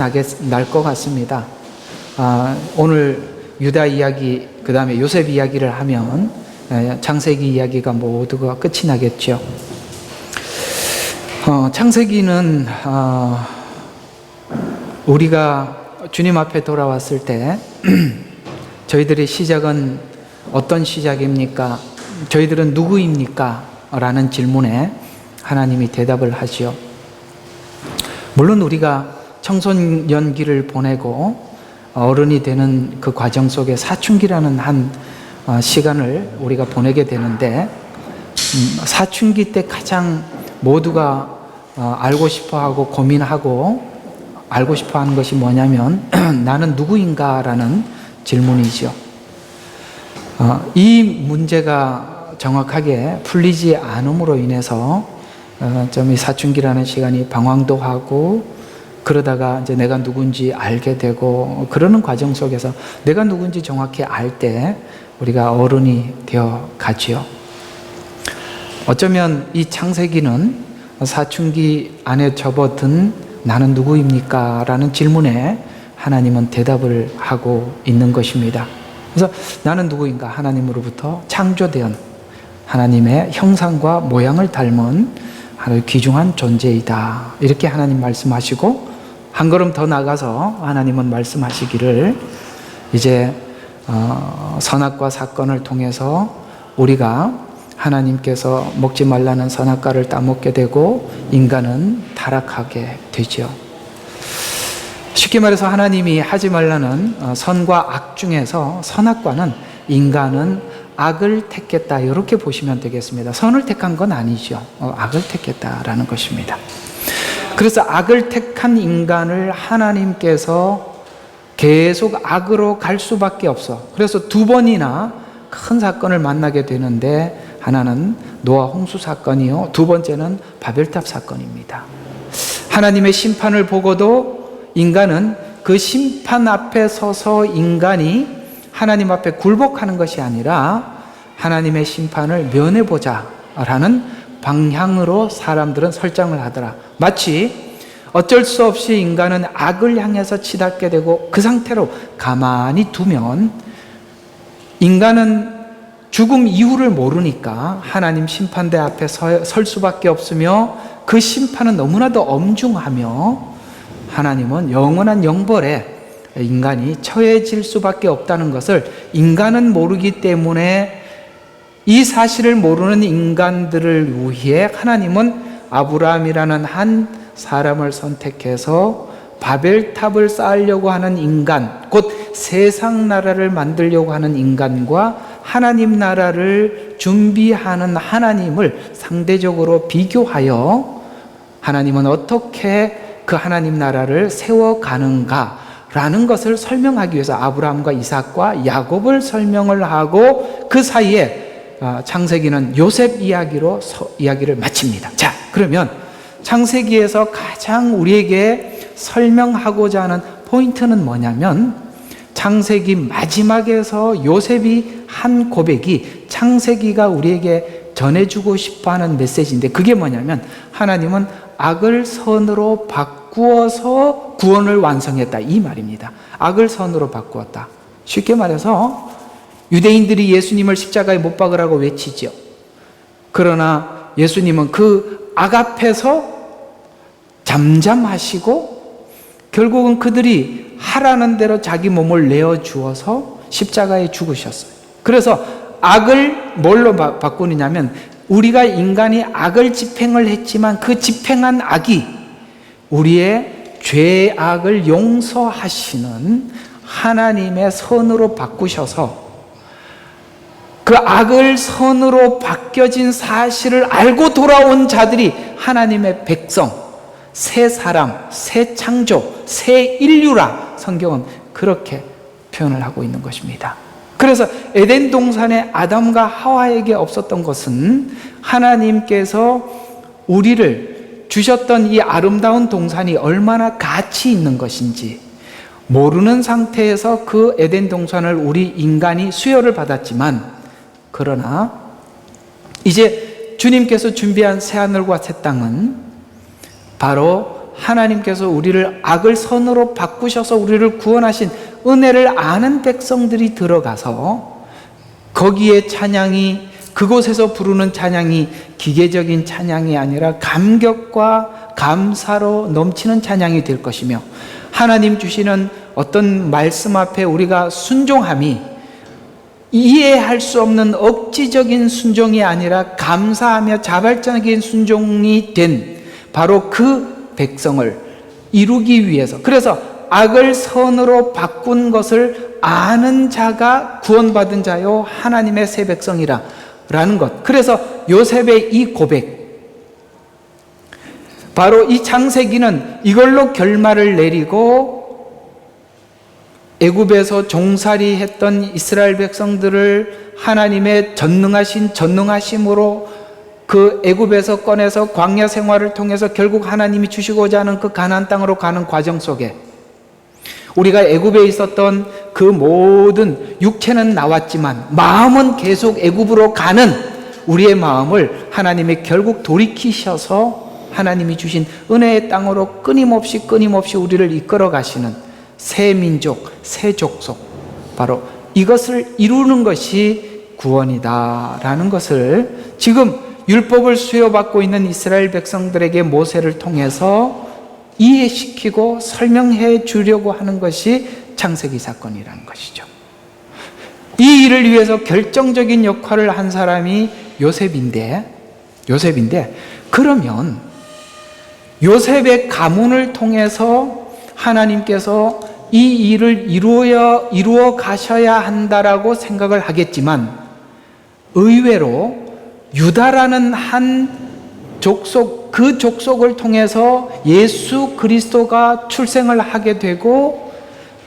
날 것 같습니다. 오늘 유다 이야기, 그 다음에 요셉 이야기를 하면 창세기 이야기가 모두가 끝이 나겠죠. 창세기는 우리가 주님 앞에 돌아왔을 때 저희들의 시작은 어떤 시작입니까? 저희들은 누구입니까? 라는 질문에 하나님이 대답을 하지요. 물론 우리가 청소년기를 보내고 어른이 되는 그 과정 속에 사춘기라는 한 시간을 우리가 보내게 되는데, 사춘기 때 가장 모두가 알고 싶어하고 고민하고 알고 싶어하는 것이 뭐냐면 나는 누구인가라는 질문이죠. 이 문제가 정확하게 풀리지 않음으로 인해서 좀 이 사춘기라는 시간이 방황도 하고, 그러다가 이제 내가 누군지 알게 되고, 그러는 과정 속에서 내가 누군지 정확히 알 때 우리가 어른이 되어 가지요. 어쩌면 이 창세기는 사춘기 안에 접어든 나는 누구입니까? 라는 질문에 하나님은 대답을 하고 있는 것입니다. 그래서 나는 누구인가? 하나님으로부터 창조된 하나님의 형상과 모양을 닮은 아주 귀중한 존재이다, 이렇게 하나님 말씀하시고, 한 걸음 더 나가서 하나님은 말씀하시기를 이제 선악과 사건을 통해서 우리가 하나님께서 먹지 말라는 선악과를 따먹게 되고 인간은 타락하게 되죠. 쉽게 말해서 하나님이 하지 말라는 선과 악 중에서 선악과는 인간은 악을 택했다, 이렇게 보시면 되겠습니다. 선을 택한 건 아니죠. 악을 택했다라는 것입니다. 그래서 악을 택한 인간을 하나님께서 계속 악으로 갈 수밖에 없어. 그래서 두 번이나 큰 사건을 만나게 되는데, 하나는 노아 홍수 사건이요, 두 번째는 바벨탑 사건입니다. 하나님의 심판을 보고도 인간은 그 심판 앞에 서서 인간이 하나님 앞에 굴복하는 것이 아니라 하나님의 심판을 면해보자 라는 방향으로 사람들은 설정을 하더라. 마치 어쩔 수 없이 인간은 악을 향해서 치닫게 되고 그 상태로 가만히 두면 인간은 죽음 이후를 모르니까 하나님 심판대 앞에 설 수밖에 없으며, 그 심판은 너무나도 엄중하며 하나님은 영원한 영벌에 인간이 처해질 수밖에 없다는 것을 인간은 모르기 때문에, 이 사실을 모르는 인간들을 위해 하나님은 아브라함이라는 한 사람을 선택해서 바벨탑을 쌓으려고 하는 인간, 곧 세상 나라를 만들려고 하는 인간과 하나님 나라를 준비하는 하나님을 상대적으로 비교하여 하나님은 어떻게 그 하나님 나라를 세워가는가 라는 것을 설명하기 위해서 아브라함과 이삭과 야곱을 설명을 하고, 그 사이에 창세기는 요셉 이야기로 이야기를 마칩니다. 자, 그러면 창세기에서 가장 우리에게 설명하고자 하는 포인트는 뭐냐면, 창세기 마지막에서 요셉이 한 고백이 창세기가 우리에게 전해주고 싶어하는 메시지인데, 그게 뭐냐면 하나님은 악을 선으로 바꾸어서 구원을 완성했다, 이 말입니다. 악을 선으로 바꾸었다. 쉽게 말해서 유대인들이 예수님을 십자가에 못 박으라고 외치죠. 그러나 예수님은 그 악 앞에서 잠잠하시고 결국은 그들이 하라는 대로 자기 몸을 내어주어서 십자가에 죽으셨어요. 그래서 악을 뭘로 바꾸느냐면, 우리가 인간이 악을 집행을 했지만 그 집행한 악이 우리의 죄악을 용서하시는 하나님의 선으로 바꾸셔서, 그 악을 선으로 바뀌어진 사실을 알고 돌아온 자들이 하나님의 백성, 새 사람, 새 창조, 새 인류라 성경은 그렇게 표현을 하고 있는 것입니다. 그래서 에덴 동산에 아담과 하와에게 없었던 것은 하나님께서 우리를 주셨던 이 아름다운 동산이 얼마나 가치 있는 것인지 모르는 상태에서 그 에덴 동산을 우리 인간이 수여를 받았지만, 그러나 이제 주님께서 준비한 새하늘과 새 땅은 바로 하나님께서 우리를 악을 선으로 바꾸셔서 우리를 구원하신 은혜를 아는 백성들이 들어가서 거기에 찬양이, 그곳에서 부르는 찬양이 기계적인 찬양이 아니라 감격과 감사로 넘치는 찬양이 될 것이며, 하나님 주시는 어떤 말씀 앞에 우리가 순종함이 이해할 수 없는 억지적인 순종이 아니라 감사하며 자발적인 순종이 된 바로 그 백성을 이루기 위해서, 그래서 악을 선으로 바꾼 것을 아는 자가 구원받은 자요 하나님의 새 백성이라 라는 것. 그래서 요셉의 이 고백, 바로 이 창세기는 이걸로 결말을 내리고 애굽에서 종살이 했던 이스라엘 백성들을 하나님의 전능하심으로 그 애굽에서 꺼내서 광야 생활을 통해서 결국 하나님이 주시고자 하는 그 가나안 땅으로 가는 과정 속에 우리가 애굽에 있었던 그 모든 육체는 나왔지만 마음은 계속 애굽으로 가는 우리의 마음을 하나님이 결국 돌이키셔서 하나님이 주신 은혜의 땅으로 끊임없이 우리를 이끌어 가시는 새 민족, 새 족속, 바로 이것을 이루는 것이 구원이다라는 것을 지금 율법을 수여받고 있는 이스라엘 백성들에게 모세를 통해서 이해시키고 설명해 주려고 하는 것이 창세기 사건이라는 것이죠. 이 일을 위해서 결정적인 역할을 한 사람이 요셉인데 그러면 요셉의 가문을 통해서 하나님께서 이 일을 이루어 가셔야 한다라고 생각을 하겠지만, 의외로 유다라는 한 족속, 그 족속을 통해서 예수 그리스도가 출생을 하게 되고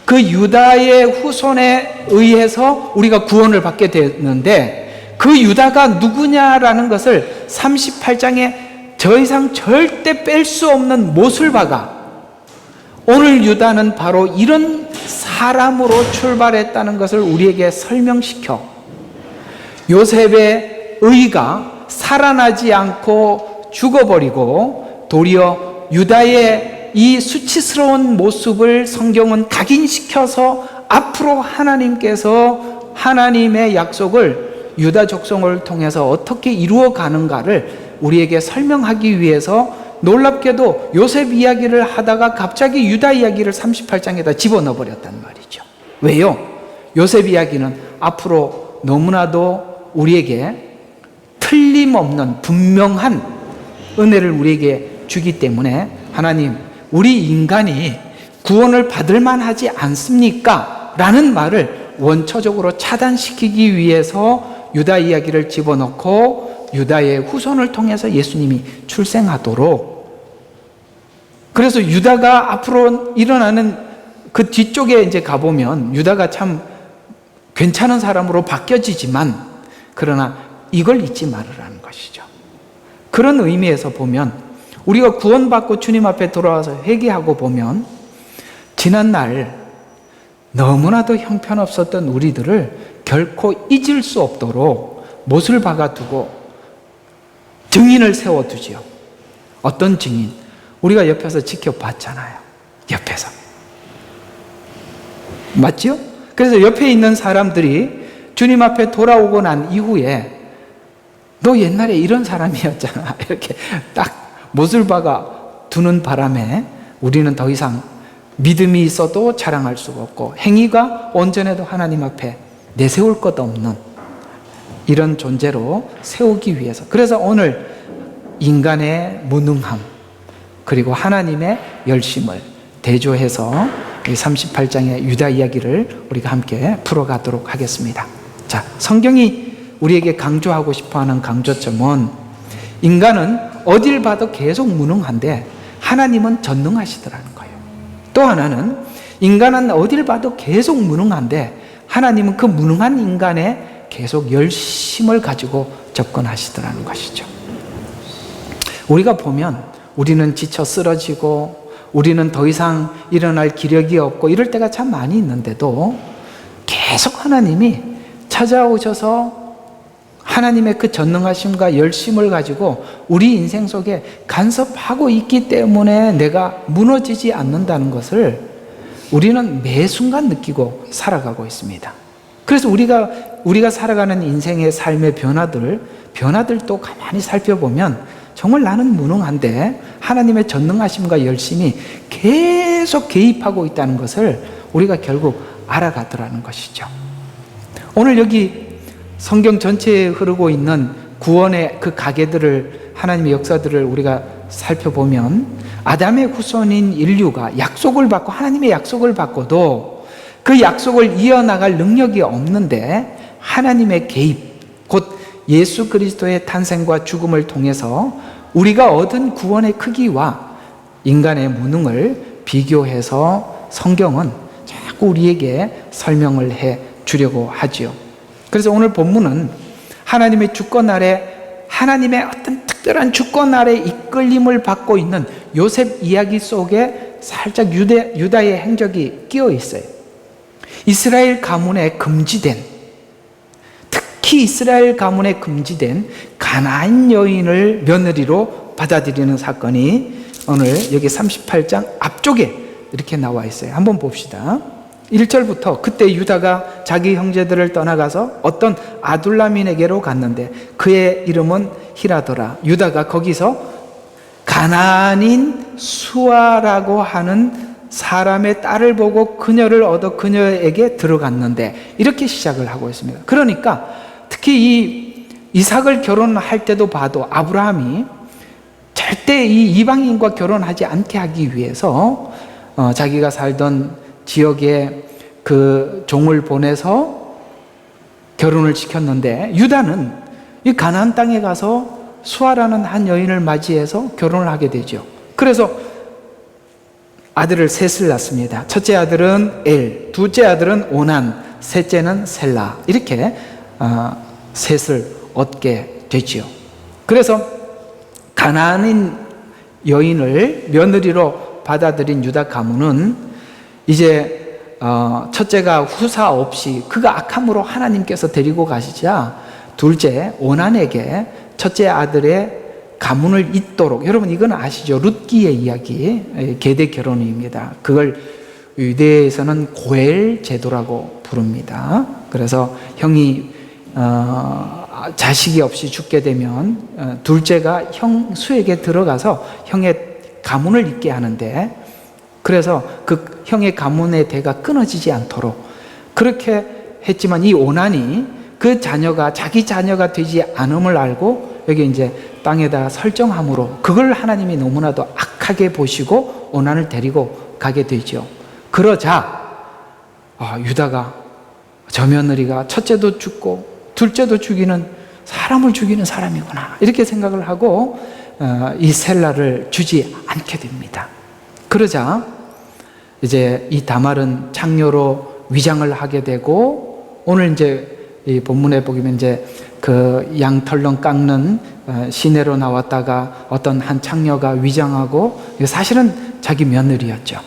그 유다의 후손에 의해서 우리가 구원을 받게 되는데, 그 유다가 누구냐라는 것을 38장에 더 이상 절대 뺄 수 없는 못을 박아 오늘 유다는 바로 이런 사람으로 출발했다는 것을 우리에게 설명시켜 요셉의 의가 살아나지 않고 죽어버리고 도리어 유다의 이 수치스러운 모습을 성경은 각인시켜서 앞으로 하나님께서 하나님의 약속을 유다 족속을 통해서 어떻게 이루어 가는가를 우리에게 설명하기 위해서 놀랍게도 요셉 이야기를 하다가 갑자기 유다 이야기를 38장에다 집어넣어 버렸단 말이죠. 왜요? 요셉 이야기는 앞으로 너무나도 우리에게 틀림없는 분명한 은혜를 우리에게 주기 때문에 하나님, 우리 인간이 구원을 받을 만하지 않습니까? 라는 말을 원초적으로 차단시키기 위해서 유다 이야기를 집어넣고 유다의 후손을 통해서 예수님이 출생하도록, 그래서 유다가 앞으로 일어나는 그 뒤쪽에 이제 가보면 유다가 참 괜찮은 사람으로 바뀌어지지만, 그러나 이걸 잊지 말으라는 것이죠. 그런 의미에서 보면 우리가 구원받고 주님 앞에 돌아와서 회개하고 보면 지난날 너무나도 형편없었던 우리들을 결코 잊을 수 없도록 못을 박아두고 증인을 세워두지요. 어떤 증인? 우리가 옆에서 지켜봤잖아요. 옆에서. 맞죠? 그래서 옆에 있는 사람들이 주님 앞에 돌아오고 난 이후에 너 옛날에 이런 사람이었잖아. 이렇게 딱 못을 박아 두는 바람에 우리는 더 이상 믿음이 있어도 자랑할 수가 없고 행위가 온전해도 하나님 앞에 내세울 것 없는 이런 존재로 세우기 위해서, 그래서 오늘 인간의 무능함 그리고 하나님의 열심을 대조해서 이 38장의 유다 이야기를 우리가 함께 풀어가도록 하겠습니다. 자, 성경이 우리에게 강조하고 싶어하는 강조점은 인간은 어딜 봐도 계속 무능한데 하나님은 전능하시더라는 거예요. 또 하나는 인간은 어딜 봐도 계속 무능한데 하나님은 그 무능한 인간에 계속 열심을 가지고 접근하시더라는 것이죠. 우리가 보면 우리는 지쳐 쓰러지고 우리는 더 이상 일어날 기력이 없고 이럴 때가 참 많이 있는데도 계속 하나님이 찾아오셔서 하나님의 그 전능하심과 열심을 가지고 우리 인생 속에 간섭하고 있기 때문에 내가 무너지지 않는다는 것을 우리는 매 순간 느끼고 살아가고 있습니다. 그래서 우리가 살아가는 인생의 삶의 변화들도 가만히 살펴보면 정말 나는 무능한데 하나님의 전능하심과 열심이 계속 개입하고 있다는 것을 우리가 결국 알아가더라는 것이죠. 오늘 여기 성경 전체에 흐르고 있는 구원의 그 가계들을, 하나님의 역사들을 우리가 살펴보면 아담의 후손인 인류가 약속을 받고, 하나님의 약속을 받고도 그 약속을 이어나갈 능력이 없는데 하나님의 개입, 곧 예수 그리스도의 탄생과 죽음을 통해서 우리가 얻은 구원의 크기와 인간의 무능을 비교해서 성경은 자꾸 우리에게 설명을 해 주려고 하지요. 그래서 오늘 본문은 하나님의 주권 아래, 하나님의 어떤 특별한 주권 아래 이끌림을 받고 있는 요셉 이야기 속에 살짝 유다의 행적이 끼어 있어요. 이스라엘 가문에 금지된, 특히 이스라엘 가문에 금지된 가나안 여인을 며느리로 받아들이는 사건이 오늘 여기 38장 앞쪽에 이렇게 나와 있어요. 한번 봅시다. 1절부터 그때 유다가 자기 형제들을 떠나가서 어떤 아둘람인에게로 갔는데 그의 이름은 히라더라. 유다가 거기서 가나안인 수아라고 하는 사람의 딸을 보고 그녀를 얻어 그녀에게 들어갔는데, 이렇게 시작을 하고 있습니다. 그러니까 특히 이 이삭을 결혼할 때도 봐도 아브라함이 절대 이 이방인과 결혼하지 않게 하기 위해서 자기가 살던 지역에 그 종을 보내서 결혼을 시켰는데, 유다는 이 가나안 땅에 가서 수아라는 한 여인을 맞이해서 결혼을 하게 되죠. 그래서 아들을 셋을 낳습니다. 첫째 아들은 엘, 둘째 아들은 오난, 셋째는 셀라. 이렇게 셋을 얻게 되지요. 그래서 가나안인 여인을 며느리로 받아들인 유다 가문은 이제 첫째가 후사 없이 그가 악함으로 하나님께서 데리고 가시자 둘째 오난에게 첫째 아들의 가문을 잇도록, 여러분 이건 아시죠? 룻기의 이야기, 계대 결혼입니다. 그걸 유대에서는 고엘 제도라고 부릅니다. 그래서 형이 자식이 없이 죽게 되면 둘째가 형수에게 들어가서 형의 가문을 잇게 하는데, 그래서 그 형의 가문의 대가 끊어지지 않도록 그렇게 했지만 이 오난이 그 자녀가 자기 자녀가 되지 않음을 알고 여기 이제 땅에다 설정함으로 그걸 하나님이 너무나도 악하게 보시고 오난을 데리고 가게 되죠. 그러자 유다가 저 며느리가 첫째도 죽고 둘째도 죽이는, 사람을 죽이는 사람이구나, 이렇게 생각을 하고 이 셀라를 주지 않게 됩니다. 그러자 이제 이 다말은 창녀로 위장을 하게 되고, 오늘 이제 이 본문에 보면 이제 그 양털렁 깎는 시내로 나왔다가 어떤 한 창녀가 위장하고, 사실은 자기 며느리였죠.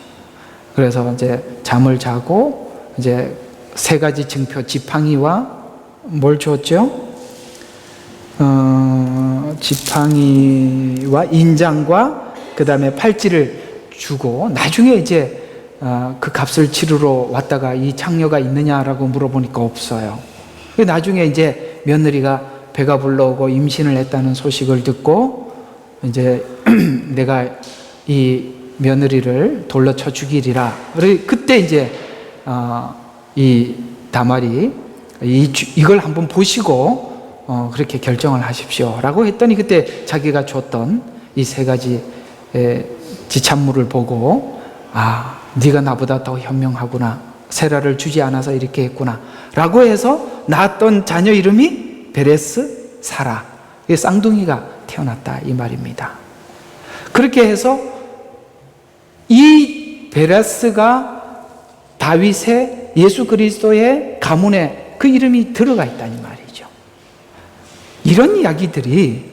그래서 이제 잠을 자고 이제 세 가지 증표, 지팡이와 뭘 주었죠? 지팡이와 인장과 그 다음에 팔찌를 주고, 나중에 이제 그 값을 치르러 왔다가 이 창녀가 있느냐라고 물어보니까 없어요. 나중에 이제 며느리가 배가 불러오고 임신을 했다는 소식을 듣고 이제 내가 이 며느리를 돌려 쳐 죽이리라. 그때 이제 이 다말이 이걸 한번 보시고 그렇게 결정을 하십시오라고 했더니, 그때 자기가 줬던 이 세 가지 지참물을 보고 네가 나보다 더 현명하구나, 세라를 주지 않아서 이렇게 했구나 라고 해서 낳았던 자녀 이름이 베레스 사라, 쌍둥이가 태어났다 이 말입니다. 그렇게 해서 이 베레스가 다윗의 예수 그리스도의 가문에 그 이름이 들어가 있다는 말이죠. 이런 이야기들이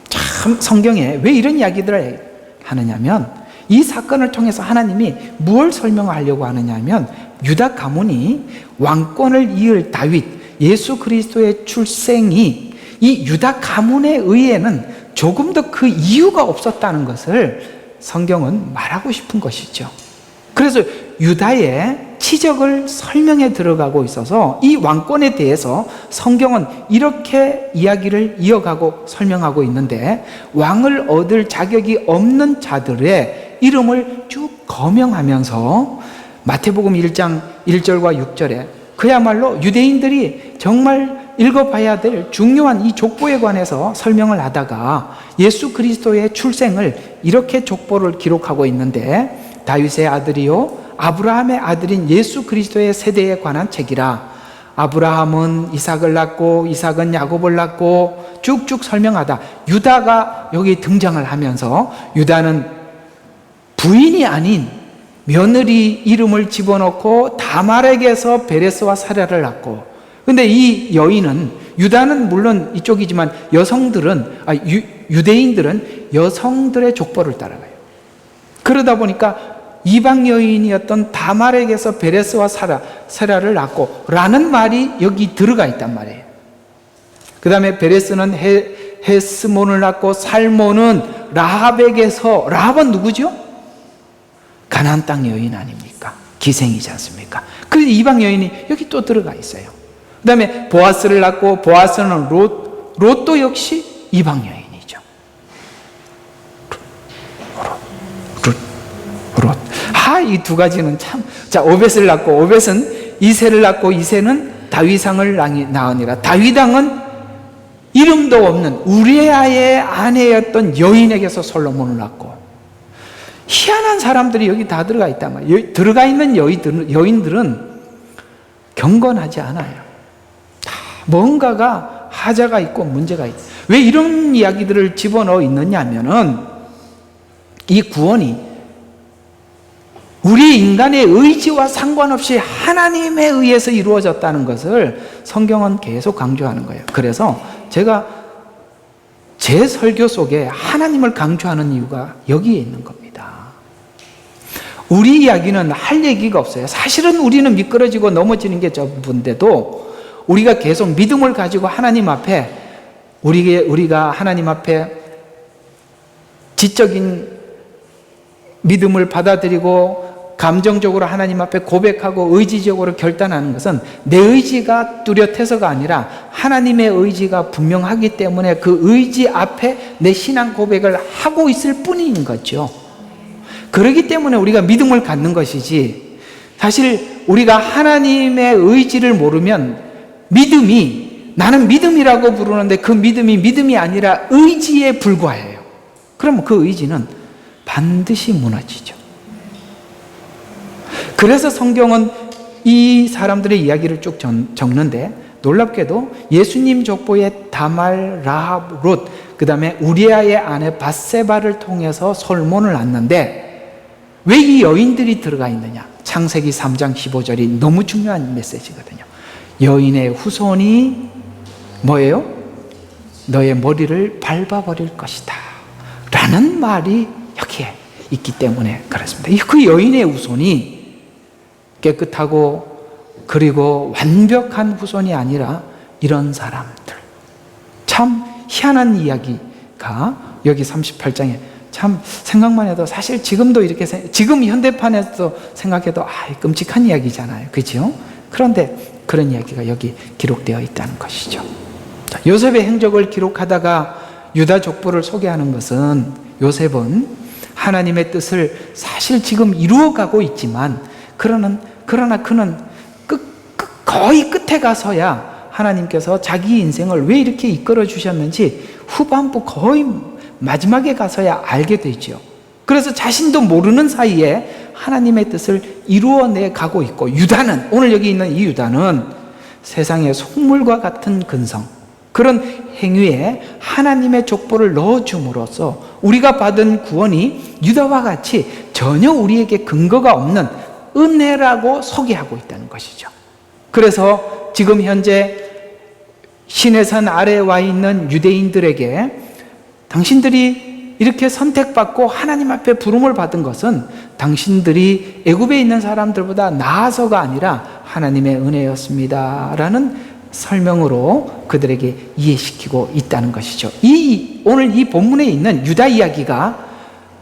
참 성경에 왜 이런 이야기들을 하느냐면, 이 사건을 통해서 하나님이 무엇을 설명하려고 하느냐면, 유다 가문이 왕권을 이을 다윗, 예수 그리스도의 출생이 이 유다 가문에 의해는 조금 더 그 이유가 없었다는 것을 성경은 말하고 싶은 것이죠. 그래서 유다의 치적을 설명해 들어가고 있어서 이 왕권에 대해서 성경은 이렇게 이야기를 이어가고 설명하고 있는데, 왕을 얻을 자격이 없는 자들의 이름을 쭉 거명하면서 마태복음 1장 1절과 6절에 그야말로 유대인들이 정말 읽어봐야 될 중요한 이 족보에 관해서 설명을 하다가 예수 그리스도의 출생을 이렇게 족보를 기록하고 있는데, 다윗의 아들이요 아브라함의 아들인 예수 그리스도의 세대에 관한 책이라. 아브라함은 이삭을 낳고 이삭은 야곱을 낳고 쭉쭉 설명하다 유다가 여기 등장을 하면서, 유다는 부인이 아닌 며느리 이름을 집어넣고 다말에게서 베레스와 사라를 낳고, 근데 이 여인은, 유다는 물론 이쪽이지만 유대인들은 여성들의 족보를 따라가요. 그러다 보니까 이방 여인이었던 다말에게서 베레스와 사라를 낳고 라는 말이 여기 들어가 있단 말이에요. 그 다음에 베레스는 헤스몬을 낳고 살몬은 라합에게서, 라합은 누구죠? 가나안 땅 여인 아닙니까? 기생이지 않습니까? 그래서 이방 여인이 여기 또 들어가 있어요. 그 다음에 보아스를 낳고 보아스는 롯도 역시 이방 여인이죠. 롯. 이 두 가지는 참. 자, 오벳을 낳고 오벳은 이새를 낳고 이새는 다윗왕을 낳으니라. 다윗왕은 이름도 없는 우리아의 아내였던 여인에게서 솔로몬을 낳고. 희한한 사람들이 여기 다 들어가 있단 말이에요. 들어가 있는 여인들은 경건하지 않아요. 뭔가가 하자가 있고 문제가 있어요. 왜 이런 이야기들을 집어넣어 있느냐 하면은, 이 구원이 우리 인간의 의지와 상관없이 하나님에 의해서 이루어졌다는 것을 성경은 계속 강조하는 거예요. 그래서 제가 제 설교 속에 하나님을 강조하는 이유가 여기에 있는 겁니다. 우리 이야기는 할 얘기가 없어요. 사실은 우리는 미끄러지고 넘어지는 게 전부인데도 우리가 계속 믿음을 가지고 하나님 앞에, 우리가 하나님 앞에 지적인 믿음을 받아들이고 감정적으로 하나님 앞에 고백하고 의지적으로 결단하는 것은 내 의지가 뚜렷해서가 아니라 하나님의 의지가 분명하기 때문에 그 의지 앞에 내 신앙 고백을 하고 있을 뿐인 거죠. 그렇기 때문에 우리가 믿음을 갖는 것이지, 사실 우리가 하나님의 의지를 모르면 믿음이, 나는 믿음이라고 부르는데 그 믿음이 아니라 의지에 불과해요. 그러면 그 의지는 반드시 무너지죠. 그래서 성경은 이 사람들의 이야기를 쭉 적는데, 놀랍게도 예수님 족보에 다말, 라합, 롯, 그 다음에 우리아의 아내 밧세바를 통해서 솔몬을 낳는데, 왜 이 여인들이 들어가 있느냐? 창세기 3장 15절이 너무 중요한 메시지거든요. 여인의 후손이 뭐예요? 너의 머리를 밟아버릴 것이다 라는 말이 여기에 있기 때문에 그렇습니다. 그 여인의 후손이 깨끗하고 그리고 완벽한 후손이 아니라 이런 사람들, 참 희한한 이야기가 여기 38장에 참 생각만 해도, 사실 지금도 이렇게 지금 현대판에서 생각해도 끔찍한 이야기잖아요. 그렇죠? 그런데 그런 이야기가 여기 기록되어 있다는 것이죠. 요셉의 행적을 기록하다가 유다 족보를 소개하는 것은, 요셉은 하나님의 뜻을 사실 지금 이루어가고 있지만 그러나 그는 거의 끝에 가서야 하나님께서 자기 인생을 왜 이렇게 이끌어 주셨는지 후반부 거의 마지막에 가서야 알게 되죠. 그래서 자신도 모르는 사이에 하나님의 뜻을 이루어내 가고 있고, 유다는, 오늘 여기 있는 이 유다는 세상의 속물과 같은 근성, 그런 행위에 하나님의 족보를 넣어줌으로써 우리가 받은 구원이 유다와 같이 전혀 우리에게 근거가 없는 은혜라고 소개하고 있다는 것이죠. 그래서 지금 현재 시내산 아래에 와 있는 유대인들에게, 당신들이 이렇게 선택받고 하나님 앞에 부름을 받은 것은 당신들이 애굽에 있는 사람들보다 나아서가 아니라 하나님의 은혜였습니다 라는 설명으로 그들에게 이해시키고 있다는 것이죠. 오늘 이 본문에 있는 유다 이야기가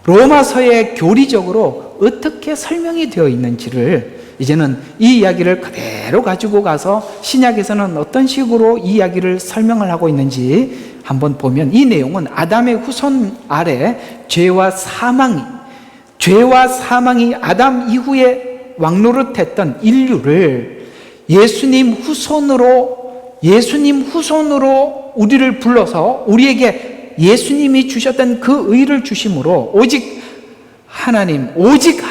로마서에 교리적으로 어떻게 설명이 되어 있는지를 이제는 이 이야기를 그대로 가지고 가서 신약에서는 어떤 식으로 이 이야기를 설명을 하고 있는지 한번 보면, 이 내용은 아담의 후손 아래 죄와 사망이 아담 이후에 왕노릇했던 인류를 예수님 후손으로 우리를 불러서 우리에게 예수님이 주셨던 그 의를 주심으로 오직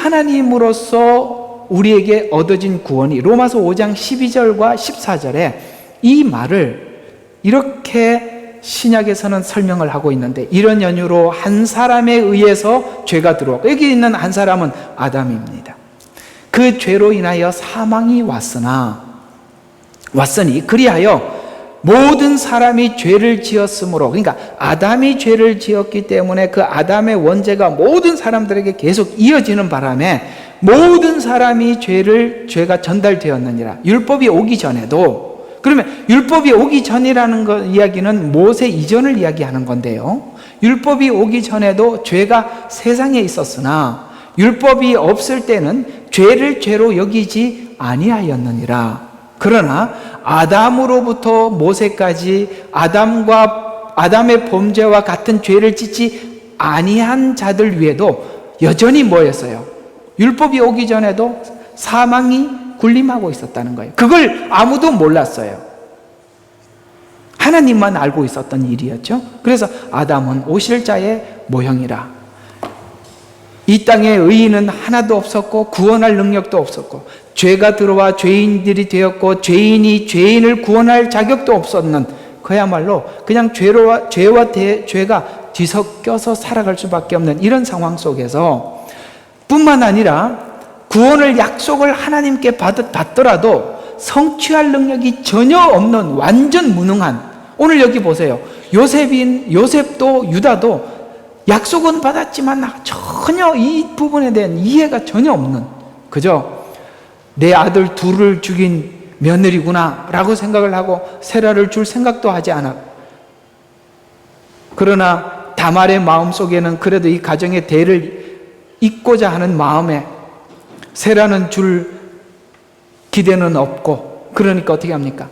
하나님으로서 우리에게 얻어진 구원이, 로마서 5장 12절과 14절에 이 말을 이렇게 신약에서는 설명을 하고 있는데, 이런 연유로 한 사람에 의해서 죄가 들어왔고, 여기 있는 한 사람은 아담입니다. 그 죄로 인하여 사망이 왔으니 그리하여 모든 사람이 죄를 지었으므로, 그러니까 아담이 죄를 지었기 때문에 그 아담의 원죄가 모든 사람들에게 계속 이어지는 바람에 모든 사람이 죄가 전달되었느니라. 율법이 오기 전에도, 그러면 율법이 오기 전이라는 이야기는 모세 이전을 이야기하는 건데요, 율법이 오기 전에도 죄가 세상에 있었으나 율법이 없을 때는 죄를 죄로 여기지 아니하였느니라. 그러나 아담으로부터 모세까지 아담의 범죄와 같은 죄를 짓지 아니한 자들 위에도 여전히 뭐였어요? 율법이 오기 전에도 사망이 군림하고 있었다는 거예요. 그걸 아무도 몰랐어요. 하나님만 알고 있었던 일이었죠. 그래서 아담은 오실 자의 모형이라. 이 땅에 의인은 하나도 없었고 구원할 능력도 없었고, 죄가 들어와 죄인들이 되었고 죄인이 죄인을 구원할 자격도 없었는, 그야말로 그냥 죄와 죄가 뒤섞여서 살아갈 수밖에 없는 이런 상황 속에서, 뿐만 아니라 구원을 약속을 하나님께 받더라도 성취할 능력이 전혀 없는 완전 무능한, 오늘 여기 보세요. 요셉도 유다도 약속은 받았지만 전혀 이 부분에 대한 이해가 전혀 없는, 그죠? 내 아들 둘을 죽인 며느리구나 라고 생각을 하고 세라를 줄 생각도 하지 않아. 그러나 다말의 마음속에는 그래도 이 가정의 대를 잇고자 하는 마음에 세라는 줄 기대는 없고, 그러니까 어떻게 합니까?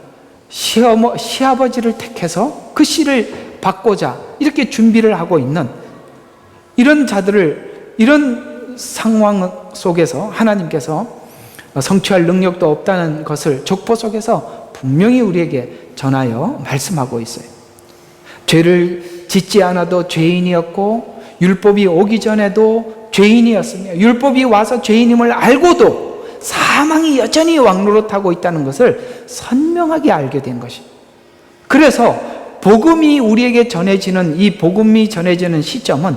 시아버지를 택해서 그 씨를 받고자 이렇게 준비를 하고 있는 이런 자들을, 이런 상황 속에서 하나님께서 성취할 능력도 없다는 것을 족보 속에서 분명히 우리에게 전하여 말씀하고 있어요. 죄를 짓지 않아도 죄인이었고, 율법이 오기 전에도 죄인이었으며, 율법이 와서 죄인임을 알고도 사망이 여전히 왕노릇하고 있다는 것을 선명하게 알게 된 것입니다. 그래서 복음이 우리에게 전해지는, 이 복음이 전해지는 시점은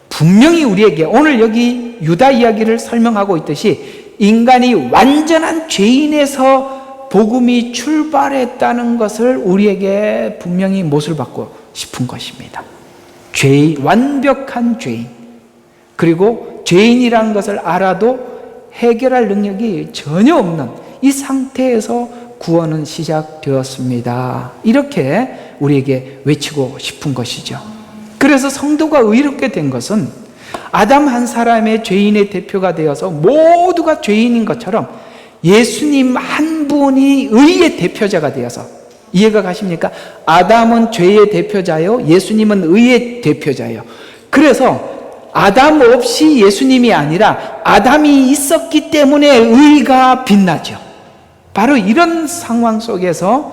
분명히 우리에게 오늘 여기 유다 이야기를 설명하고 있듯이 인간이 완전한 죄인에서 복음이 출발했다는 것을 우리에게 분명히 못을 받고 싶은 것입니다. 완벽한 죄인, 그리고 죄인이라는 것을 알아도 해결할 능력이 전혀 없는 이 상태에서 구원은 시작되었습니다. 이렇게 우리에게 외치고 싶은 것이죠. 그래서 성도가 의롭게 된 것은 아담 한 사람의 죄인의 대표가 되어서 모두가 죄인인 것처럼 예수님 한 분이 의의 대표자가 되어서, 이해가 가십니까? 아담은 죄의 대표자요, 예수님은 의의 대표자예요. 그래서 아담 없이 예수님이 아니라 아담이 있었기 때문에 의가 빛나죠. 바로 이런 상황 속에서,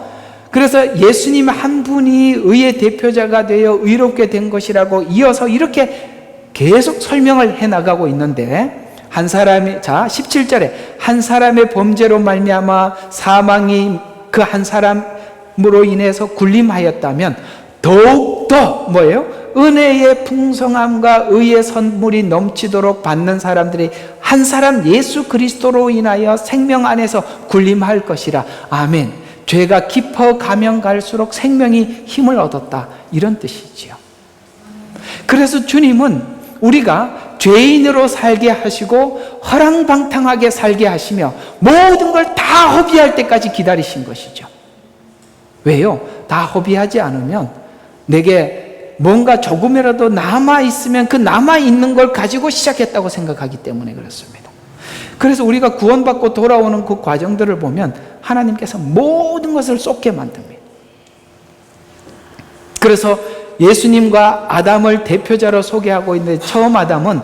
그래서 예수님 한 분이 의의 대표자가 되어 의롭게 된 것이라고 이어서 이렇게 계속 설명을 해나가고 있는데, 한 사람이, 자 17절에 한 사람의 범죄로 말미암아 사망이 그 한 사람으로 인해서 군림하였다면 더욱더 뭐예요? 은혜의 풍성함과 의의 선물이 넘치도록 받는 사람들이 한 사람 예수 그리스도로 인하여 생명 안에서 군림할 것이라. 아멘. 죄가 깊어가면 갈수록 생명이 힘을 얻었다, 이런 뜻이지요. 그래서 주님은 우리가 죄인으로 살게 하시고 허랑방탕하게 살게 하시며 모든 걸 다 허비할 때까지 기다리신 것이죠. 왜요? 다 허비하지 않으면 내게 뭔가 조금이라도 남아있으면 그 남아있는 걸 가지고 시작했다고 생각하기 때문에 그렇습니다. 그래서 우리가 구원받고 돌아오는 그 과정들을 보면 하나님께서 모든 것을 쏟게 만듭니다. 그래서 예수님과 아담을 대표자로 소개하고 있는데, 처음 아담은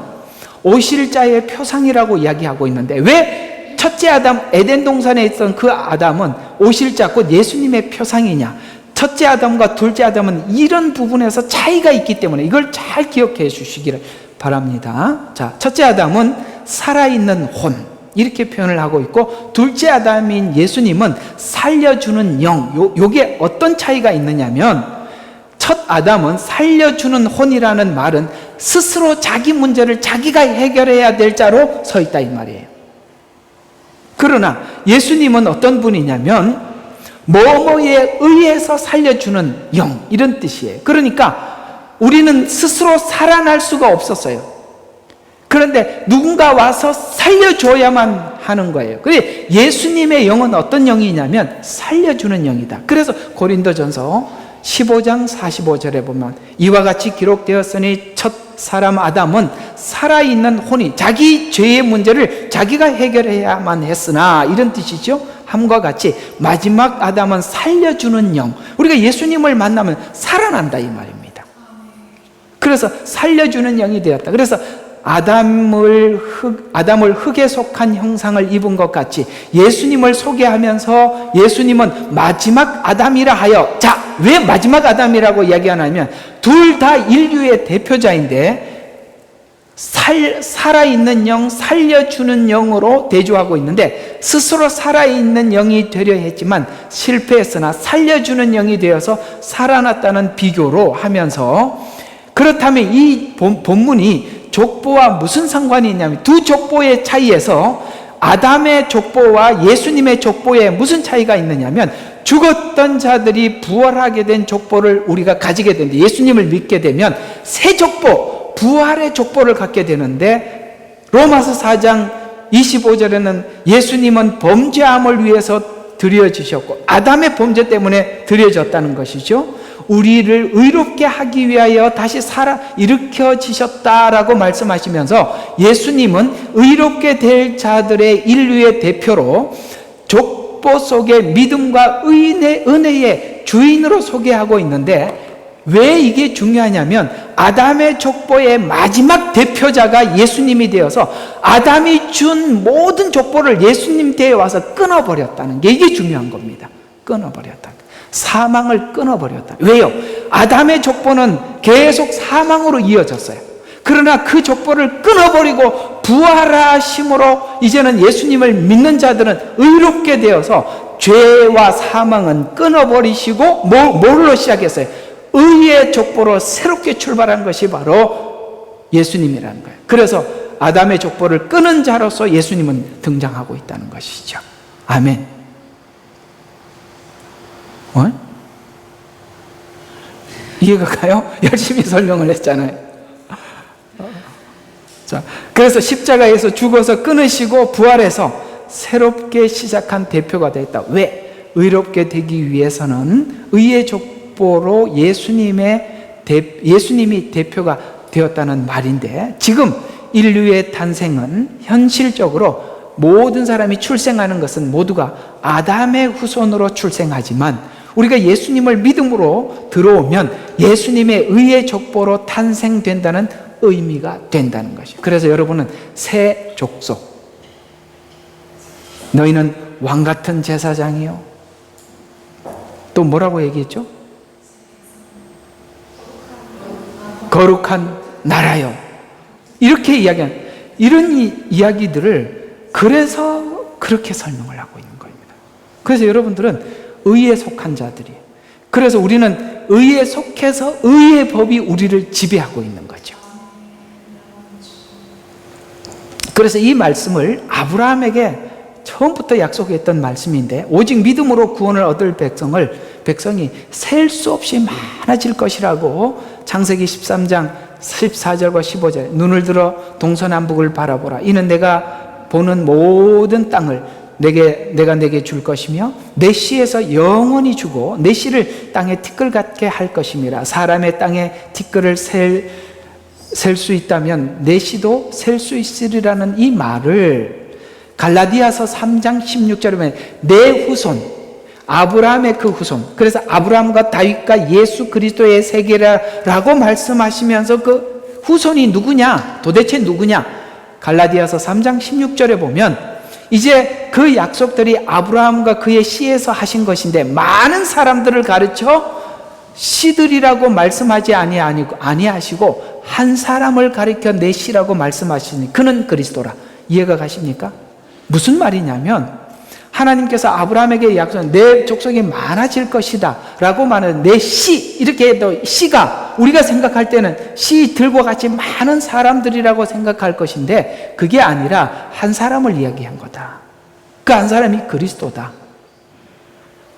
오실 자의 표상이라고 이야기하고 있는데, 왜 첫째 아담, 에덴 동산에 있던 그 아담은 오실 자, 곧 예수님의 표상이냐? 첫째 아담과 둘째 아담은 이런 부분에서 차이가 있기 때문에 이걸 잘 기억해 주시기를 바랍니다. 자, 첫째 아담은 살아있는 혼, 이렇게 표현을 하고 있고, 둘째 아담인 예수님은 살려주는 영. 요게 어떤 차이가 있느냐면, 첫 아담은 살려주는 혼이라는 말은 스스로 자기 문제를 자기가 해결해야 될 자로 서 있다, 이 말이에요. 그러나 예수님은 어떤 분이냐면 뭐뭐에 의해서 살려주는 영, 이런 뜻이에요. 그러니까 우리는 스스로 살아날 수가 없었어요. 그런데 누군가 와서 살려줘야만 하는 거예요. 그런데 예수님의 영은 어떤 영이냐면 살려주는 영이다. 그래서 고린도전서 15장 45절에 보면 이와 같이 기록되었으니 첫 사람 아담은 살아있는 혼이 자기 죄의 문제를 자기가 해결해야만 했으나, 이런 뜻이죠. 함과 같이 마지막 아담은 살려주는 영, 우리가 예수님을 만나면 살아난다, 이 말입니다. 그래서 살려주는 영이 되었다. 그래서 아담을 흙에 속한 형상을 입은 것 같이 예수님을 소개하면서 예수님은 마지막 아담이라 하여, 자, 왜 마지막 아담이라고 이야기하냐면 둘 다 인류의 대표자인데 살아있는 영, 살려주는 영으로 대조하고 있는데, 스스로 살아있는 영이 되려 했지만 실패했으나 살려주는 영이 되어서 살아났다는 비교로 하면서, 그렇다면 이 본문이 족보와 무슨 상관이 있냐면, 두 족보의 차이에서 아담의 족보와 예수님의 족보에 무슨 차이가 있느냐면, 죽었던 자들이 부활하게 된 족보를 우리가 가지게 되는데, 예수님을 믿게 되면 새 족보, 부활의 족보를 갖게 되는데, 로마서 4장 25절에는 예수님은 범죄함을 위해서 드려지셨고 아담의 범죄 때문에 드려졌다는 것이죠. 우리를 의롭게 하기 위하여 다시 살아 일으켜지셨다라고 말씀하시면서, 예수님은 의롭게 될 자들의 인류의 대표로 족보 속의 믿음과 은혜의 주인으로 소개하고 있는데, 왜 이게 중요하냐면 아담의 족보의 마지막 대표자가 예수님이 되어서 아담이 준 모든 족보를 예수님 때에 와서 끊어버렸다는 게, 이게 중요한 겁니다. 끊어버렸다. 사망을 끊어버렸다. 왜요? 아담의 족보는 계속 사망으로 이어졌어요. 그러나 그 족보를 끊어버리고 부활하심으로 이제는 예수님을 믿는 자들은 의롭게 되어서 죄와 사망은 끊어버리시고 뭘로 시작했어요? 의의 족보로 새롭게 출발한 것이 바로 예수님이라는 거예요. 그래서 아담의 족보를 끊은 자로서 예수님은 등장하고 있다는 것이죠. 아멘. 이해가 가요? 열심히 설명을 했잖아요. 자, 그래서 십자가에서 죽어서 끊으시고 부활해서 새롭게 시작한 대표가 됐다. 왜? 의롭게 되기 위해서는 의의 족보로 예수님이 대표가 되었다는 말인데, 지금 인류의 탄생은 현실적으로 모든 사람이 출생하는 것은 모두가 아담의 후손으로 출생하지만, 우리가 예수님을 믿음으로 들어오면 예수님의 의의 족보로 탄생된다는 의미가 된다는 것이죠. 그래서 여러분은 새 족속, 너희는 왕같은 제사장이요, 또 뭐라고 얘기했죠? 거룩한 나라요, 이렇게 이야기한, 이런 이야기들을 그래서 그렇게 설명을 하고 있는 겁니다. 그래서 여러분들은 의에 속한 자들이에요. 그래서 우리는 의에 속해서 의의 법이 우리를 지배하고 있는 거죠. 그래서 이 말씀을 아브라함에게 처음부터 약속했던 말씀인데, 오직 믿음으로 구원을 얻을 백성이 셀 수 없이 많아질 것이라고 창세기 13장 14절과 15절, 눈을 들어 동서남북을 바라보라. 이는 내가 보는 모든 땅을 내가 내게 줄 것이며 내 씨에서 영원히 주고 내 씨를 땅에 티끌 같게 할 것임이라. 사람의 땅에 티끌을 셀 수 있다면 내 씨도 셀 수 있으리라는 이 말을 갈라디아서 3장 16절에 보면 내 후손, 아브라함의 그 후손, 그래서 아브라함과 다윗과 예수 그리스도의 세계라고 말씀하시면서 그 후손이 누구냐? 도대체 누구냐? 갈라디아서 3장 16절에 보면 이제 그 약속들이 아브라함과 그의 씨에서 하신 것인데 많은 사람들을 가르쳐 씨들이라고 말씀하지 아니하시고 한 사람을 가리켜 내 씨라고 말씀하시니 그는 그리스도라. 이해가 가십니까? 무슨 말이냐면 하나님께서 아브라함에게 약속한 내 족속이 많아질 것이다 라고 말하는 내 씨, 이렇게 해도 씨가 우리가 생각할 때는 씨 들고 같이 많은 사람들이라고 생각할 것인데 그게 아니라 한 사람을 이야기한 거다. 그 한 사람이 그리스도다.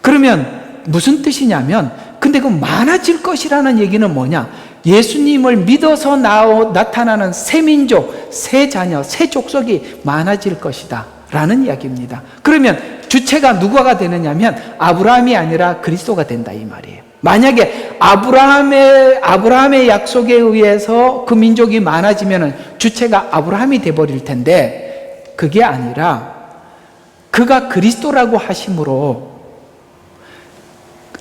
그러면 무슨 뜻이냐면 근데 그 많아질 것이라는 얘기는 뭐냐? 예수님을 믿어서 나타나는 새 민족, 새 자녀, 새 족속이 많아질 것이다 라는 이야기입니다. 그러면 주체가 누구가 되느냐면 아브라함이 아니라 그리스도가 된다 이 말이에요. 만약에 아브라함의 약속에 의해서 그 민족이 많아지면 주체가 아브라함이 돼버릴 텐데 그게 아니라 그가 그리스도라고 하심으로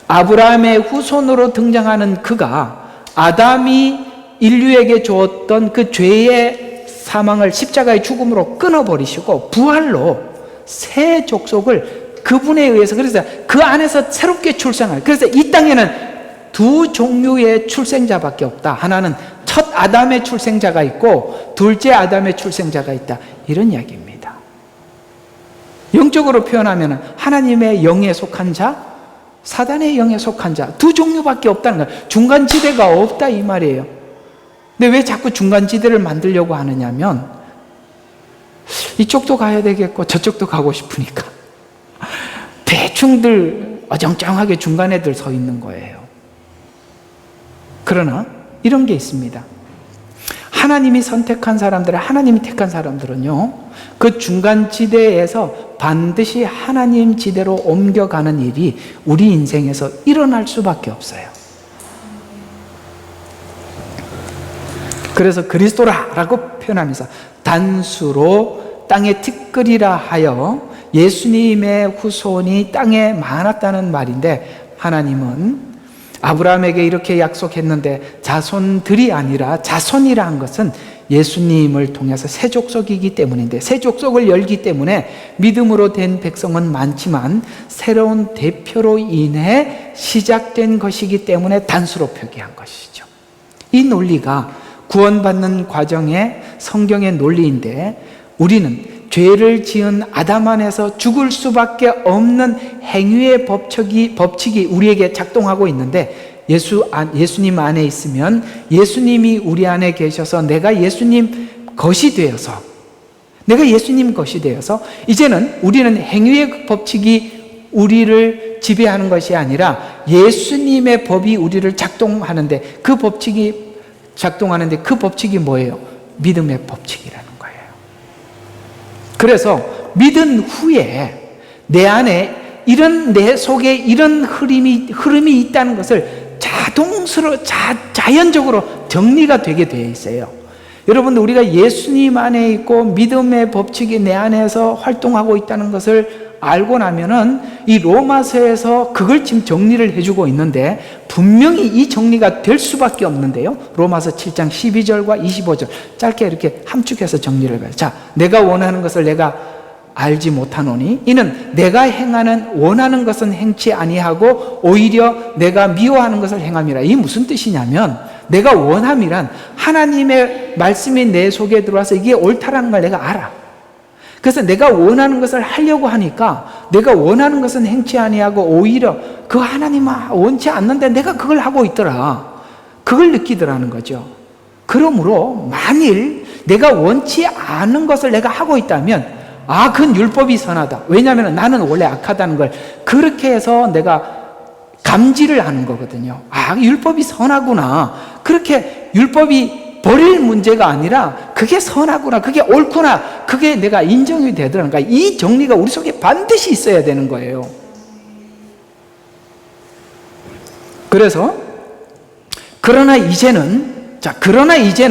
아브라함의 후손으로 등장하는 그가 아담이 인류에게 주었던 그 죄의 사망을 십자가의 죽음으로 끊어버리시고 부활로 새 족속을 그분에 의해서 그래서 그 안에서 새롭게 출생할 그래서 이 땅에는 두 종류의 출생자밖에 없다. 하나는 첫 아담의 출생자가 있고 둘째 아담의 출생자가 있다. 이런 이야기입니다. 영적으로 표현하면 하나님의 영에 속한 자 사단의 영에 속한 자 두 종류밖에 없다는 거예요. 중간지대가 없다 이 말이에요. 근데 왜 자꾸 중간지대를 만들려고 하느냐면 이쪽도 가야 되겠고 저쪽도 가고 싶으니까 대충들 어정쩡하게 중간에들 서 있는 거예요. 그러나 이런 게 있습니다. 하나님이 선택한 사람들, 하나님이 택한 사람들은요 그 중간지대에서 반드시 하나님 지대로 옮겨가는 일이 우리 인생에서 일어날 수밖에 없어요. 그래서 그리스도라라고 표현하면서 단수로 땅에 티끌이라 하여 예수님의 후손이 땅에 많았다는 말인데 하나님은 아브라함에게 이렇게 약속했는데 자손들이 아니라 자손이라 한 것은 예수님을 통해서 새 족속이기 때문인데 새 족속을 열기 때문에 믿음으로 된 백성은 많지만 새로운 대표로 인해 시작된 것이기 때문에 단수로 표기한 것이죠. 이 논리가 구원받는 과정의 성경의 논리인데 우리는 죄를 지은 아담 안에서 죽을 수밖에 없는 행위의 법칙이 우리에게 작동하고 있는데 예수님 안에 있으면 예수님이 우리 안에 계셔서 내가 예수님 것이 되어서 이제는 우리는 행위의 법칙이 우리를 지배하는 것이 아니라 예수님의 법이 우리를 작동하는데 그 법칙이 뭐예요? 믿음의 법칙이라는 거예요. 그래서 믿은 후에 내 안에 내 속에 이런 흐름이 있다는 것을 자연적으로 정리가 되게 되어 있어요. 여러분들 우리가 예수님 안에 있고 믿음의 법칙이 내 안에서 활동하고 있다는 것을 알고 나면은 이 로마서에서 그걸 지금 정리를 해주고 있는데 분명히 이 정리가 될 수밖에 없는데요. 로마서 7장 12절과 25절 짧게 이렇게 함축해서 정리를 해봐요. 자, 내가 원하는 것을 내가 알지 못하노니 이는 내가 원하는 것은 행치 아니하고 오히려 내가 미워하는 것을 행함이라. 이게 무슨 뜻이냐면 내가 원함이란 하나님의 말씀이 내 속에 들어와서 이게 옳다라는 걸 내가 알아. 그래서 내가 원하는 것을 하려고 하니까 내가 원하는 것은 행치 아니하고 오히려 그 하나님은 원치 않는데 내가 그걸 하고 있더라. 그걸 느끼더라는 거죠. 그러므로 만일 내가 원치 않은 것을 내가 하고 있다면 그건 율법이 선하다. 왜냐하면 나는 원래 악하다는 걸 그렇게 해서 내가 감지를 하는 거거든요. 율법이 선하구나. 그렇게 율법이 버릴 문제가 아니라 그게 선하구나, 그게 옳구나, 그게 내가 인정이 되더라니까. 이 정리가 우리 속에 반드시 있어야 되는 거예요. 그래서 그러나 이제는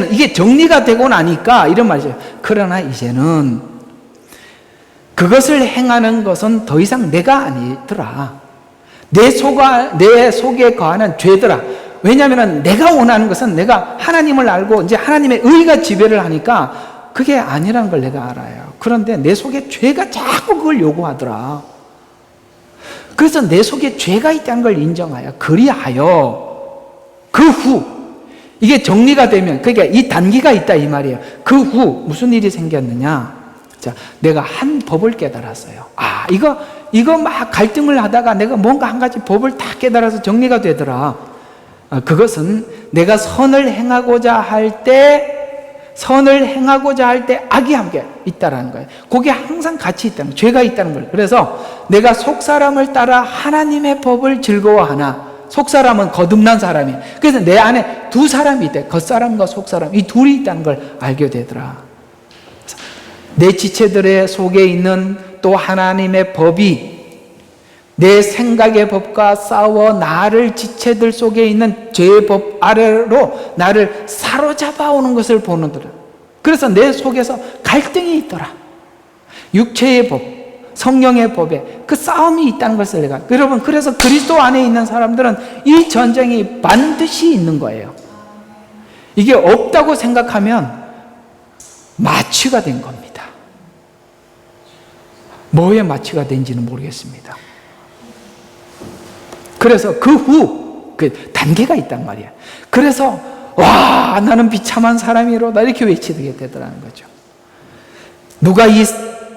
이게 정리가 되고 나니까 이런 말이죠. 그러나 이제는 그것을 행하는 것은 더 이상 내가 아니더라. 내 속에 거하는 죄더라. 왜냐하면 내가 원하는 것은 내가 하나님을 알고 이제 하나님의 의가 지배를 하니까 그게 아니라는 걸 내가 알아요. 그런데 내 속에 죄가 자꾸 그걸 요구하더라. 그래서 내 속에 죄가 있다는 걸 인정하여 그리하여 그 후 이게 정리가 되면, 그러니까 이 단계가 있다 이 말이에요. 그 후 무슨 일이 생겼느냐? 자, 내가 한 법을 깨달았어요. 이거 막 갈등을 하다가 내가 뭔가 한 가지 법을 다 깨달아서 정리가 되더라. 그것은 내가 선을 행하고자 할 때 악이 함께 있다라는 거예요. 그게 항상 같이 있다는 거예요. 죄가 있다는 거예요. 그래서 내가 속사람을 따라 하나님의 법을 즐거워하나, 속사람은 거듭난 사람이에요. 그래서 내 안에 두 사람이 있대. 겉사람과 속사람, 이 둘이 있다는 걸 알게 되더라. 내 지체들의 속에 있는 또 하나님의 법이 내 생각의 법과 싸워 나를 지체들 속에 있는 죄의 법 아래로 나를 사로잡아 오는 것을 보는더라. 그래서 내 속에서 갈등이 있더라. 육체의 법, 성령의 법에 그 싸움이 있다는 것을 내가, 여러분, 그래서 그리스도 안에 있는 사람들은 이 전쟁이 반드시 있는 거예요. 이게 없다고 생각하면 마취가 된 겁니다. 뭐에 마취가 된지는 모르겠습니다. 그래서 그 후 단계가 있단 말이야. 그래서 와, 나는 비참한 사람이로다 이렇게 외치게 되더라는 거죠.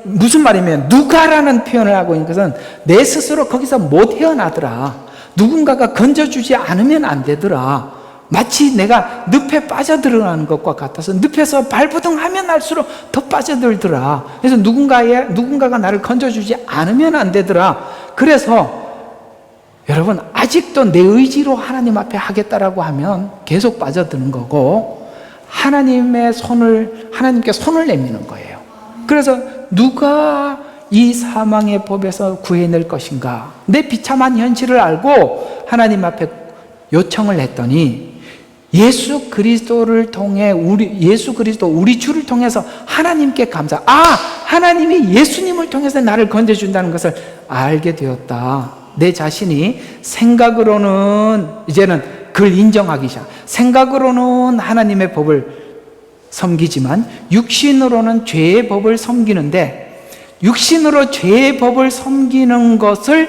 무슨 말이면 누가라는 표현을 하고 있는 것은 내 스스로 거기서 못 헤어나더라. 누군가가 건져주지 않으면 안 되더라. 마치 내가 늪에 빠져들어가는 것과 같아서 늪에서 발부둥하면 할수록 더 빠져들더라. 그래서 누군가가 나를 건져주지 않으면 안 되더라. 그래서 여러분, 아직도 내 의지로 하나님 앞에 하겠다라고 하면 계속 빠져드는 거고, 하나님께 손을 내미는 거예요. 그래서 누가 이 사망의 법에서 구해낼 것인가? 내 비참한 현실을 알고 하나님 앞에 요청을 했더니 예수 그리스도를 통해 우리 주를 통해서 하나님께 하나님이 예수님을 통해서 나를 건져준다는 것을 알게 되었다. 내 자신이 생각으로는 이제는 그걸 인정하기 시작. 생각으로는 하나님의 법을 섬기지만 육신으로는 죄의 법을 섬기는데, 육신으로 죄의 법을 섬기는 것을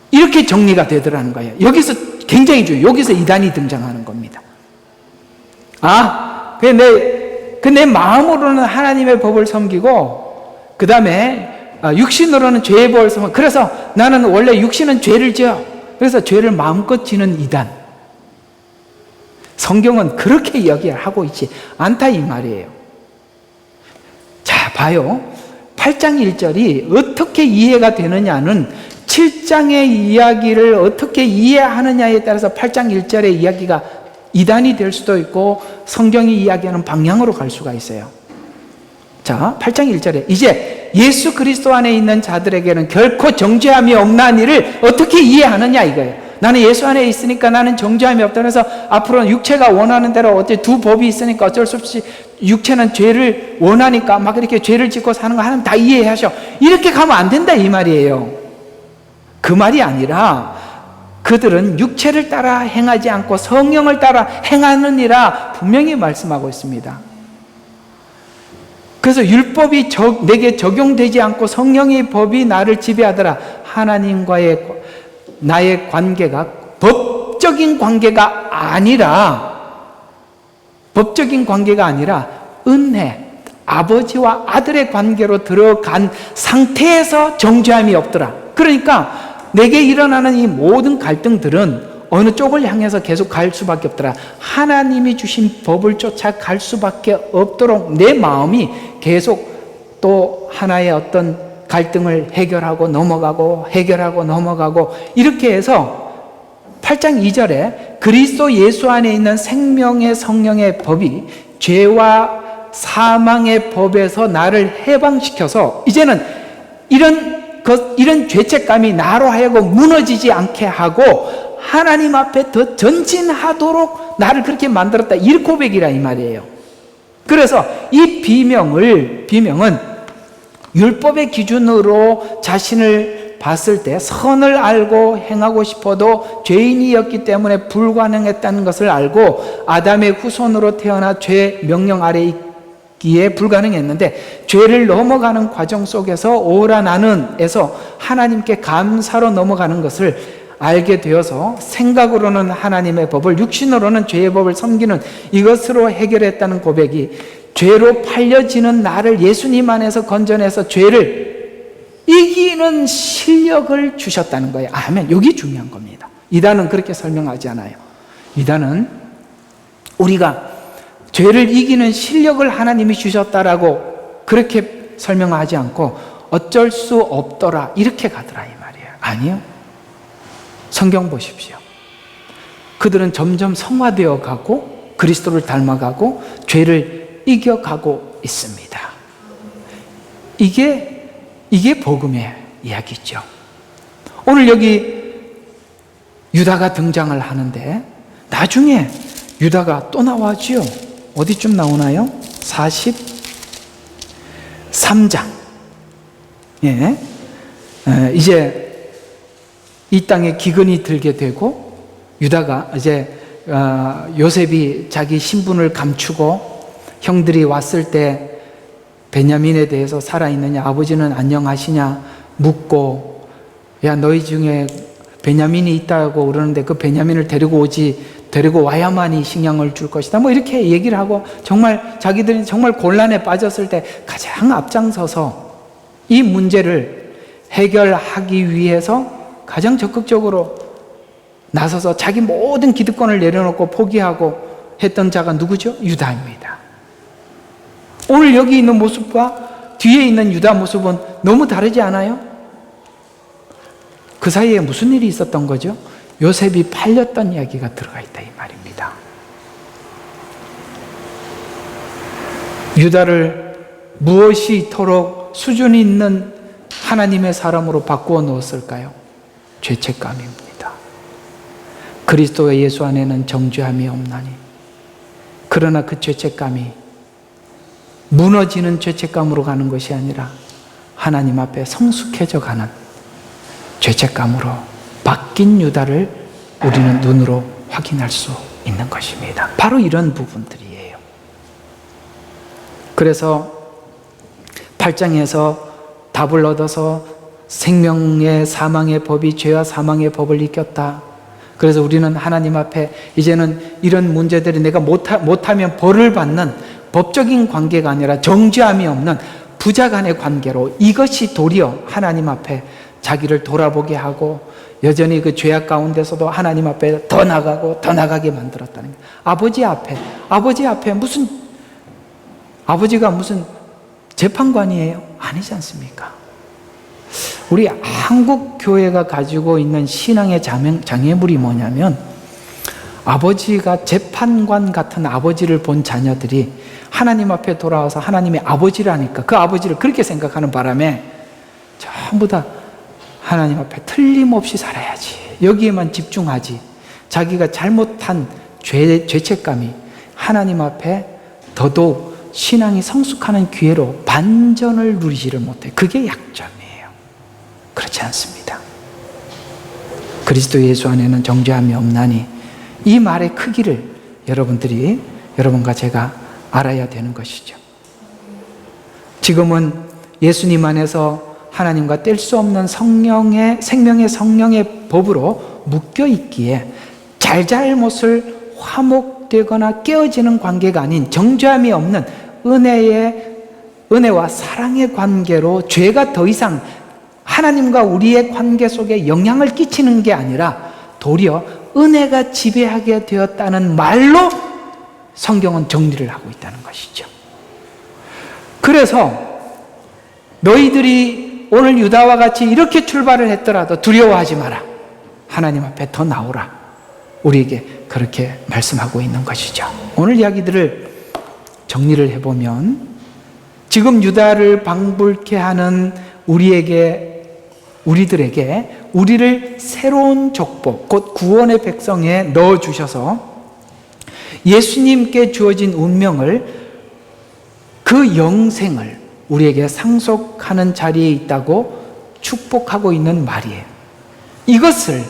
이렇게 정리가 되더라는 거예요. 여기서 굉장히 중요해요. 여기서 이단이 등장하는 겁니다. 내 마음으로는 하나님의 법을 섬기고, 그 다음에 육신으로는 죄의 법을 섬기고, 그래서 나는 원래 육신은 죄를 지어. 그래서 죄를 마음껏 지는 이단. 성경은 그렇게 이야기를 하고 있지 않다 이 말이에요. 자, 봐요. 8장 1절이 어떻게 이해가 되느냐는 7장의 이야기를 어떻게 이해하느냐에 따라서 8장 1절의 이야기가 이단이 될 수도 있고 성경이 이야기하는 방향으로 갈 수가 있어요. 자, 8장 1절에 이제 예수 그리스도 안에 있는 자들에게는 결코 정죄함이 없나니를 어떻게 이해하느냐 이거예요. 나는 예수 안에 있으니까 나는 정죄함이 없다. 그래서 앞으로는 육체가 원하는 대로 두 법이 있으니까 어쩔 수 없이 육체는 죄를 원하니까 막 이렇게 죄를 짓고 사는 거 하나님 다 이해하셔. 이렇게 가면 안 된다 이 말이에요. 그 말이 아니라 그들은 육체를 따라 행하지 않고 성령을 따라 행하느니라 분명히 말씀하고 있습니다. 그래서 율법이 내게 적용되지 않고 성령의 법이 나를 지배하더라. 하나님과의 나의 관계가 법적인 관계가 아니라 은혜, 아버지와 아들의 관계로 들어간 상태에서 정죄함이 없더라. 그러니까 내게 일어나는 이 모든 갈등들은 어느 쪽을 향해서 계속 갈 수밖에 없더라. 하나님이 주신 법을 쫓아 갈 수밖에 없도록 내 마음이 계속 또 하나의 어떤 갈등을 해결하고 넘어가고 이렇게 해서 8장 2절에 그리스도 예수 안에 있는 생명의 성령의 법이 죄와 사망의 법에서 나를 해방시켜서 이제는 이런 죄책감이 나로 하여금 무너지지 않게 하고 하나님 앞에 더 전진하도록 나를 그렇게 만들었다. 이 고백이라 이 말이에요. 그래서 이 비명은 율법의 기준으로 자신을 봤을 때 선을 알고 행하고 싶어도 죄인이었기 때문에 불가능했다는 것을 알고 아담의 후손으로 태어나 죄 명령 아래 있기에 불가능했는데 죄를 넘어가는 과정 속에서 오라 나는에서 하나님께 감사로 넘어가는 것을 알게 되어서 생각으로는 하나님의 법을, 육신으로는 죄의 법을 섬기는 이것으로 해결했다는 고백이 죄로 팔려지는 나를 예수님 안에서 건져내서 죄를 이기는 실력을 주셨다는 거예요. 아멘. 이게 중요한 겁니다. 이단은 그렇게 설명하지 않아요. 이단은 우리가 죄를 이기는 실력을 하나님이 주셨다라고 그렇게 설명하지 않고 어쩔 수 없더라 이렇게 가더라 이 말이에요. 아니요. 성경 보십시오. 그들은 점점 성화되어 가고 그리스도를 닮아가고 죄를 이겨가고 있습니다. 이게 복음의 이야기죠. 오늘 여기 유다가 등장을 하는데 나중에 유다가 또 나와지요. 어디쯤 나오나요? 43장. 예. 이제 이 땅에 기근이 들게 되고 유다가 이제 요셉이 자기 신분을 감추고 형들이 왔을 때 베냐민에 대해서 살아있느냐, 아버지는 안녕하시냐 묻고, 야 너희 중에 베냐민이 있다고 그러는데 그 베냐민을 데리고 와야만이 식량을 줄 것이다 뭐 이렇게 얘기를 하고, 정말 자기들이 정말 곤란에 빠졌을 때 가장 앞장서서 이 문제를 해결하기 위해서 가장 적극적으로 나서서 자기 모든 기득권을 내려놓고 포기하고 했던 자가 누구죠? 유다입니다. 오늘 여기 있는 모습과 뒤에 있는 유다 모습은 너무 다르지 않아요? 그 사이에 무슨 일이 있었던 거죠? 요셉이 팔렸던 이야기가 들어가 있다 이 말입니다. 유다를 무엇이 이토록 수준이 있는 하나님의 사람으로 바꾸어 놓았을까요? 죄책감입니다. 그리스도 예수 안에는 정죄함이 없나니. 그러나 그 죄책감이 무너지는 죄책감으로 가는 것이 아니라 하나님 앞에 성숙해져 가는 죄책감으로 바뀐 유다를 우리는 눈으로 확인할 수 있는 것입니다. 바로 이런 부분들이에요. 그래서 8장에서 답을 얻어서 생명의 사망의 법이 죄와 사망의 법을 이겼다. 그래서 우리는 하나님 앞에 이제는 이런 문제들이 내가 못하면 벌을 받는 법적인 관계가 아니라 정죄함이 없는 부자 간의 관계로, 이것이 도리어 하나님 앞에 자기를 돌아보게 하고 여전히 그 죄악 가운데서도 하나님 앞에 더 나가고 더 나가게 만들었다는 거예요. 아버지 앞에 아버지가 무슨 재판관이에요? 아니지 않습니까? 우리 한국 교회가 가지고 있는 신앙의 장애물이 뭐냐면, 아버지가 재판관 같은 아버지를 본 자녀들이 하나님 앞에 돌아와서 하나님의 아버지라니까 그 아버지를 그렇게 생각하는 바람에 전부 다 하나님 앞에 틀림없이 살아야지, 여기에만 집중하지, 자기가 잘못한 죄책감이 하나님 앞에 더더욱 신앙이 성숙하는 기회로 반전을 누리지를 못해. 그게 약점이에요. 그렇지 않습니다. 그리스도 예수 안에는 정죄함이 없나니, 이 말의 크기를 여러분과 제가 알아야 되는 것이죠. 지금은 예수님 안에서 하나님과 뗄 수 없는 생명의 성령의 법으로 묶여 있기에 잘잘못을 화목되거나 깨어지는 관계가 아닌 정죄함이 없는 은혜와 사랑의 관계로 죄가 더 이상 하나님과 우리의 관계 속에 영향을 끼치는 게 아니라 도리어 은혜가 지배하게 되었다는 말로 성경은 정리를 하고 있다는 것이죠. 그래서 너희들이 오늘 유다와 같이 이렇게 출발을 했더라도 두려워하지 마라. 하나님 앞에 더 나오라. 우리에게 그렇게 말씀하고 있는 것이죠. 오늘 이야기들을 정리를 해보면 지금 유다를 방불케 하는 우리들에게 우리를 새로운 족보, 곧 구원의 백성에 넣어주셔서 예수님께 주어진 운명을, 그 영생을 우리에게 상속하는 자리에 있다고 축복하고 있는 말이에요. 이것을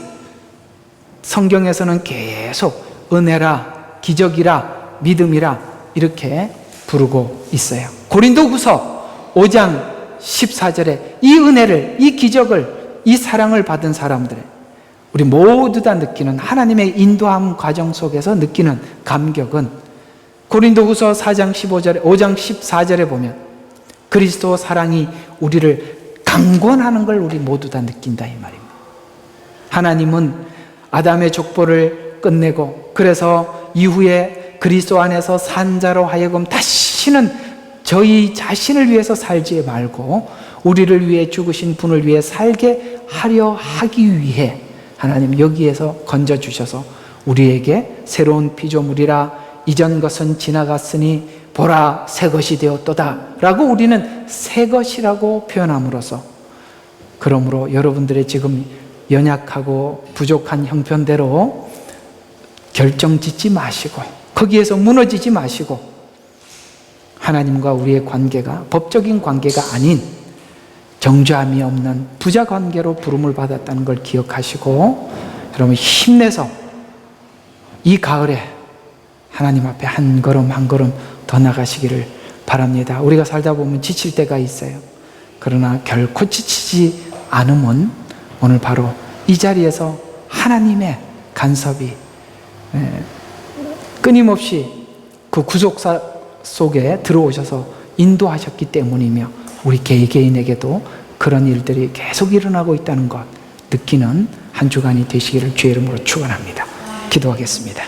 성경에서는 계속 은혜라, 기적이라, 믿음이라 이렇게 부르고 있어요. 고린도후서 5장 14절에 이 은혜를, 이 기적을, 이 사랑을 받은 사람들, 우리 모두 다 느끼는 하나님의 인도함 과정 속에서 느끼는 감격은 고린도후서 5장 14절에 보면 그리스도 사랑이 우리를 강권하는 걸 우리 모두 다 느낀다 이 말입니다. 하나님은 아담의 족보를 끝내고 그래서 이후에 그리스도 안에서 산 자로 하여금 다시는 저희 자신을 위해서 살지 말고 우리를 위해 죽으신 분을 위해 살게 하려 하기 위해 하나님 여기에서 건져주셔서 우리에게 새로운 피조물이라 이전 것은 지나갔으니 보라 새 것이 되었도다 라고 우리는 새 것이라고 표현함으로써, 그러므로 여러분들의 지금 연약하고 부족한 형편대로 결정짓지 마시고 거기에서 무너지지 마시고 하나님과 우리의 관계가 법적인 관계가 아닌 정죄함이 없는 부자 관계로 부름을 받았다는 걸 기억하시고 여러분 힘내서 이 가을에 하나님 앞에 한 걸음 한 걸음 더 나가시기를 바랍니다. 우리가 살다 보면 지칠 때가 있어요. 그러나 결코 지치지 않음은 오늘 바로 이 자리에서 하나님의 간섭이 끊임없이 그 구속사 속에 들어오셔서 인도하셨기 때문이며 우리 개개인에게도 그런 일들이 계속 일어나고 있다는 것 느끼는 한 주간이 되시기를 주의 이름으로 축원합니다. 기도하겠습니다.